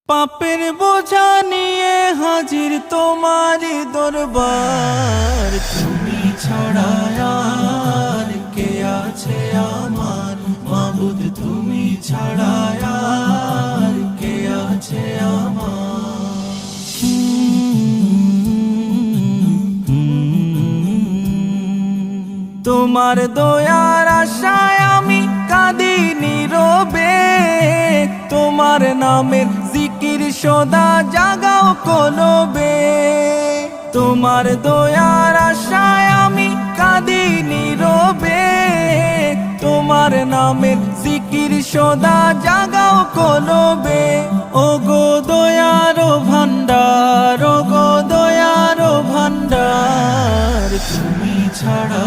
পাপের বোঝা নিয়ে হাজির তোমারই দরবার, তুমি ছাড়া আর কে আছে আমার মাবুদ, তুমি ছাড়া আর কে আছে আমার। তোমার দয়ার আশায় আমি কাঁদি নীরবে, তোমার নামের জিকির সদা জাগাও কলবে। তোমার দয়ার আশায় আমি কাঁদি নীরবে, তোমার নামের জিকির সদা জাগাও কলবে। ও গো দয়ার ভান্ডার, ও গো দয়ার ভান্ডার, তুমি ছাড়া